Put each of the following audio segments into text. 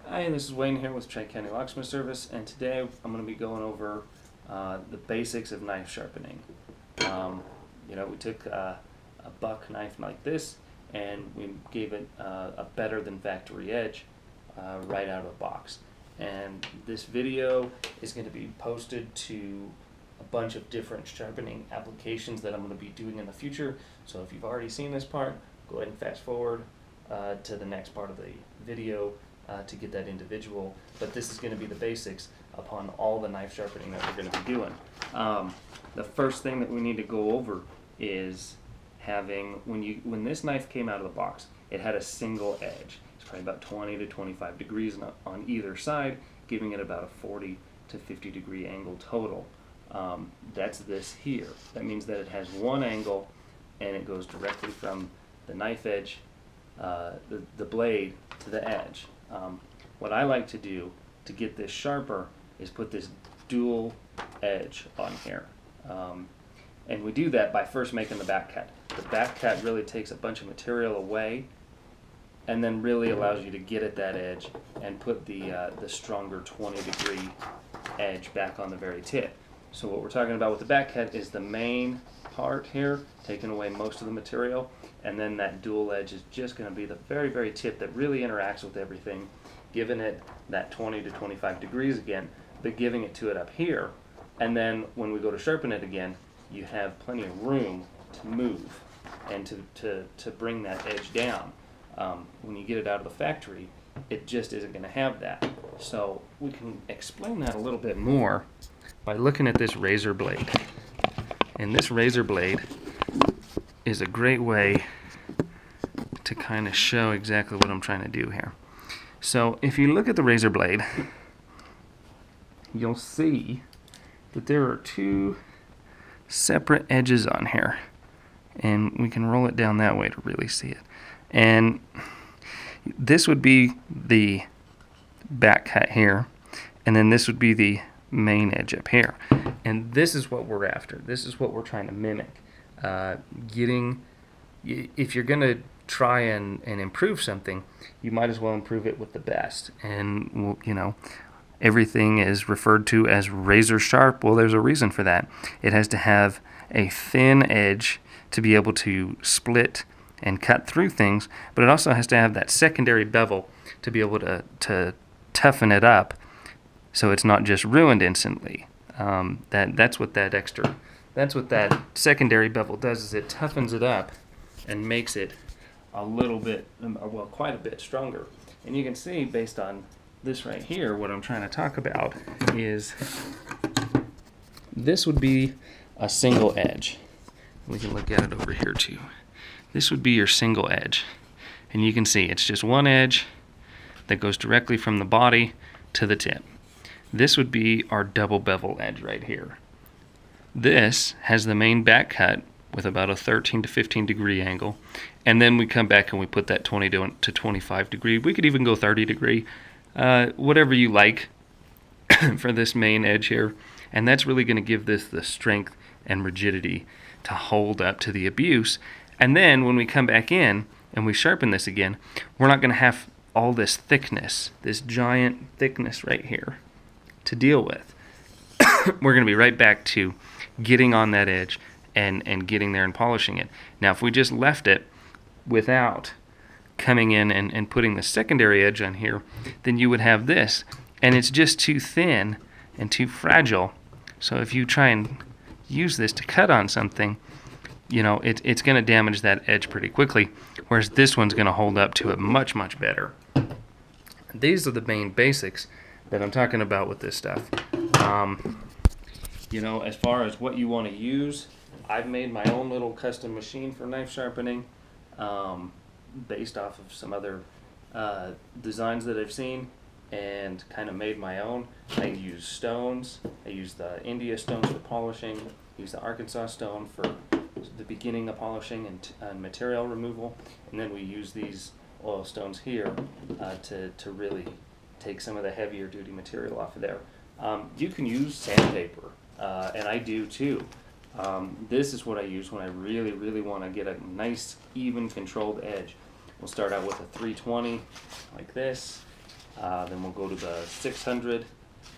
Hi, this is Wayne here with Tri-County Locksmith Service, and today I'm going to be going over the basics of knife sharpening. We took a buck knife like this, and we gave it a better than factory edge right out of the box. And this video is going to be posted to a bunch of different sharpening applications that I'm going to be doing in the future. So if you've already seen this part, go ahead and fast forward to the next part of the video to get that individual, but this is going to be the basics upon all the knife sharpening that we're going to be doing. The first thing that we need to go over is having, when this knife came out of the box, it had a single edge. It's probably about 20 to 25 degrees on either side, giving it about a 40 to 50 degree angle total. That's this here. That means that it has one angle and it goes directly from the knife edge, the blade, to the edge. What I like to do to get this sharper is put this dual edge on here. And we do that by first making the back cut. The back cut really takes a bunch of material away and then really allows you to get at that edge and put the stronger 20 degree edge back on the very tip. So what we're talking about with the back cut is the main part here, taking away most of the material, and then that dual edge is just going to be the very, very tip that really interacts with everything, giving it that 20 to 25 degrees again, but giving it to it up here. And then when we go to sharpen it again, you have plenty of room to move and to bring that edge down. When you get it out of the factory, it just isn't going to have that. So we can explain that a little bit more by looking at this razor blade. And this razor blade is a great way to kind of show exactly what I'm trying to do here. So if you look at the razor blade, you'll see that there are two separate edges on here. And we can roll it down that way to really see it. And this would be the back cut here, and then this would be the main edge up here. And this is what we're after. This is what we're trying to mimic. If you're going to try and improve something, you might as well improve it with the best. And everything is referred to as razor sharp. Well, there's a reason for that. It has to have a thin edge to be able to split and cut through things, but it also has to have that secondary bevel to be able to toughen it up so it's not just ruined instantly. That's what that secondary bevel does, is it toughens it up and makes it a little bit, well, quite a bit stronger. And you can see based on this right here, what I'm trying to talk about is this would be a single edge. We can look at it over here too. This would be your single edge. And you can see it's just one edge that goes directly from the body to the tip. This would be our double bevel edge right here. This has the main back cut with about a 13 to 15 degree angle, and then we come back and we put that 20 to 25 degree. We could even go 30 degree, whatever you like for this main edge here. And that's really going to give this the strength and rigidity to hold up to the abuse. And then when we come back in and we sharpen this again, we're not going to have all this thickness, this giant thickness right here to deal with. We're going to be right back to getting on that edge and getting there and polishing it. Now, if we just left it without coming in and putting the secondary edge on here, then you would have this. And it's just too thin and too fragile. So if you try and use this to cut on something, it's going to damage that edge pretty quickly, whereas this one's going to hold up to it much, much better. These are the main basics that I'm talking about with this stuff. As far as what you want to use, I've made my own little custom machine for knife sharpening based off of some other designs that I've seen, and kind of made my own. I use stones. I use the India stones for polishing, use the Arkansas stone for the beginning of polishing and material removal, and then we use these oil stones here to really take some of the heavier duty material off of there. You can use sandpaper, and I do too. This is what I use when I really, really want to get a nice, even, controlled edge. We'll start out with a 320 like this. Then we'll go to the 600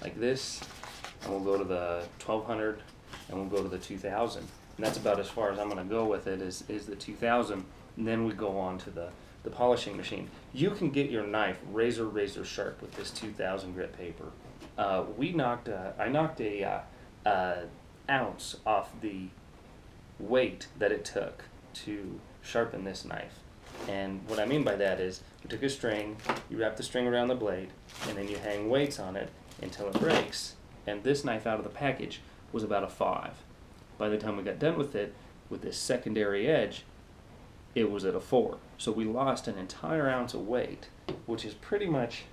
like this, and we'll go to the 1200, and we'll go to the 2000. And that's about as far as I'm going to go with it is the 2000. And then we go on to the polishing machine. You can get your knife razor sharp with this 2000 grit paper. I knocked a ounce off the weight that it took to sharpen this knife. And what I mean by that is you took a string, you wrap the string around the blade, and then you hang weights on it until it breaks. And this knife out of the package was about a 5. By the time we got done with it, with this secondary edge, it was at a 4. So we lost an entire ounce of weight, which is pretty much,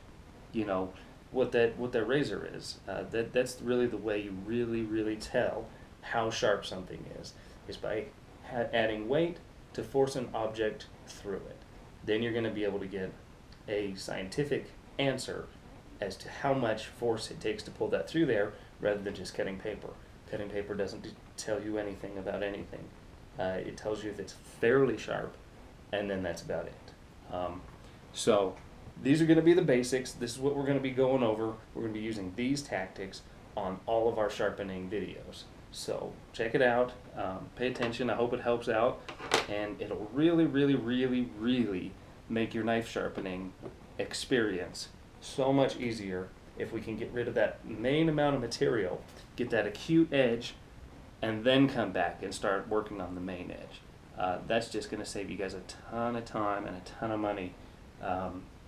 you know, what that razor is. That's really the way you really tell how sharp something is by adding weight to force an object through it. Then you're going to be able to get a scientific answer as to how much force it takes to pull that through there, rather than just cutting paper. Cutting paper doesn't tell you anything about anything. It tells you if it's fairly sharp, and then that's about it. So these are going to be the basics. This is what we're going to be going over. We're going to be using these tactics on all of our sharpening videos. So check it out. Pay attention. I hope it helps out, and it'll really make your knife sharpening experience so much easier if we can get rid of that main amount of material, get that acute edge, and then come back and start working on the main edge. That's just going to save you guys a ton of time and a ton of money,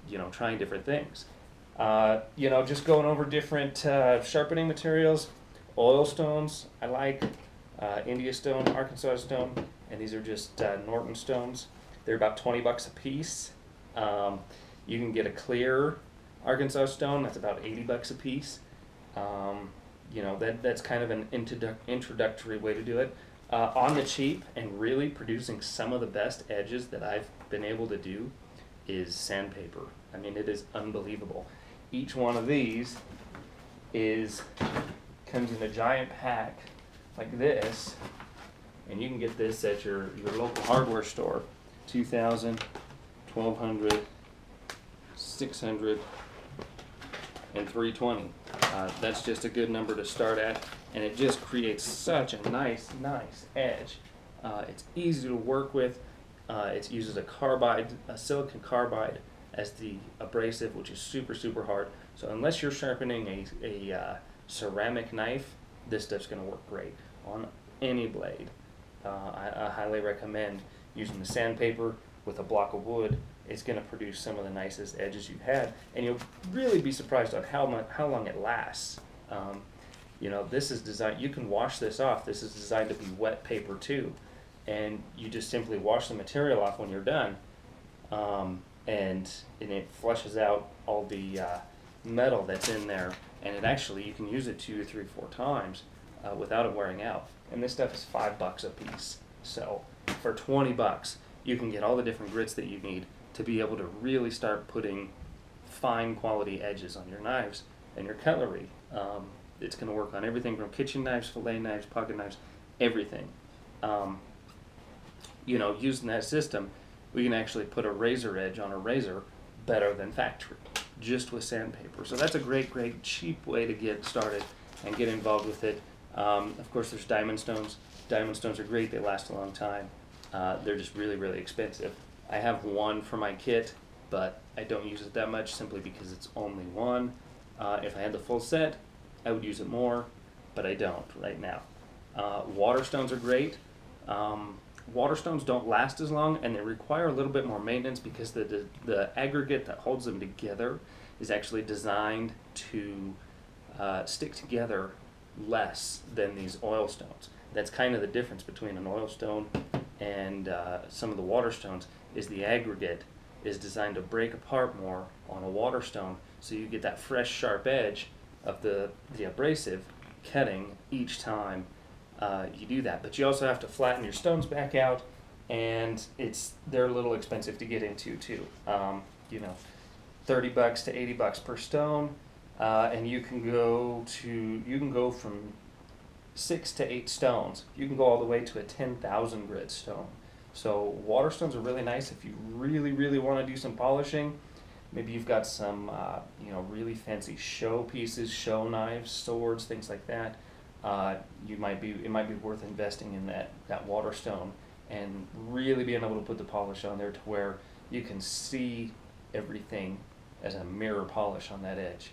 you know, trying different things. You know, just going over different sharpening materials. Oil stones, I like. India stone, Arkansas stone, and these are just Norton stones. They're about 20 bucks a piece. You can get a clear Arkansas stone, that's about 80 bucks a piece. You know, that's kind of an introductory way to do it. On the cheap and really producing some of the best edges that I've been able to do is sandpaper. I mean, it is unbelievable. Each one of these comes in a giant pack like this, and you can get this at your local hardware store. 2,000, 1,200, 600, and 320. That's just a good number to start at, and it just creates such a nice edge. It's easy to work with. It uses a silicon carbide as the abrasive, which is super hard. So unless you're sharpening a ceramic knife, this stuff's going to work great on any blade. I highly recommend using the sandpaper with a block of wood. It's going to produce some of the nicest edges you've had, and you'll really be surprised on how long it lasts. You know, this is designed, you can wash this off. This is designed to be wet paper too, and you just simply wash the material off when you're done, and it flushes out all the metal that's in there, and it actually, you can use it 2, 3, 4 times without it wearing out. And this stuff is $5 a piece. So for 20 bucks, you can get all the different grits that you need to be able to really start putting fine quality edges on your knives and your cutlery. It's going to work on everything from kitchen knives, fillet knives, pocket knives, everything. You know, using that system, we can actually put a razor edge on a razor better than factory, just with sandpaper. So that's a great cheap way to get started and get involved with it. Of course, there's diamond stones. Diamond stones are great. They last a long time. They're just really expensive. I have one for my kit, but I don't use it that much simply because it's only one. If I had the full set, I would use it more, but I don't right now. Water stones are great. Water stones don't last as long, and they require a little bit more maintenance because the aggregate that holds them together is actually designed to stick together less than these oil stones. That's kind of the difference between an oil stone and some of the water stones, is the aggregate is designed to break apart more on a water stone, so you get that fresh sharp edge of the abrasive cutting each time you do that. But you also have to flatten your stones back out, and they're a little expensive to get into too. You know, 30 bucks to 80 bucks per stone, and you can go from 6 to 8 stones. You can go all the way to a 10,000 grit stone. So water stones are really nice if you really want to do some polishing. Maybe you've got some, really fancy show pieces, show knives, swords, things like that. It might be worth investing in that waterstone and really being able to put the polish on there to where you can see everything as a mirror polish on that edge.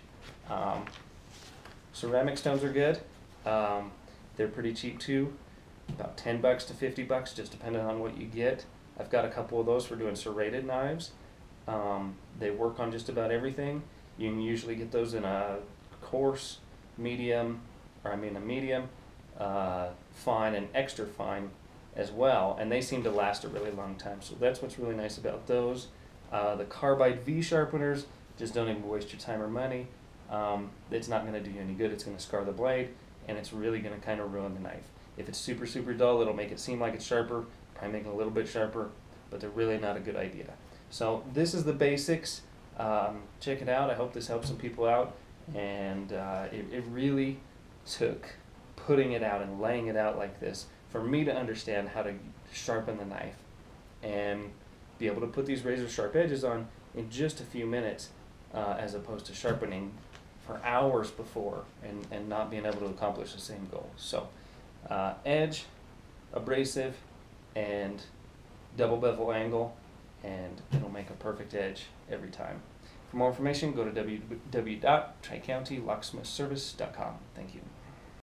Ceramic stones are good. They're pretty cheap too, about $10 to $50, just depending on what you get. I've got a couple of those for doing serrated knives. They work on just about everything. You can usually get those in a coarse, medium, fine, and extra fine as well, and they seem to last a really long time. So that's what's really nice about those. The carbide V sharpeners, just don't even waste your time or money. It's not going to do you any good. It's going to scar the blade, and it's really going to kind of ruin the knife. If it's super, super dull, it'll make it seem like it's sharper, probably make it a little bit sharper, but they're really not a good idea. So this is the basics. Check it out. I hope this helps some people out. And it really took putting it out and laying it out like this for me to understand how to sharpen the knife and be able to put these razor sharp edges on in just a few minutes, as opposed to sharpening for hours before and not being able to accomplish the same goal. So edge, abrasive, and double bevel angle, and it'll make a perfect edge every time. For more information, go to www.tricountylocksmithservice.com. Thank you.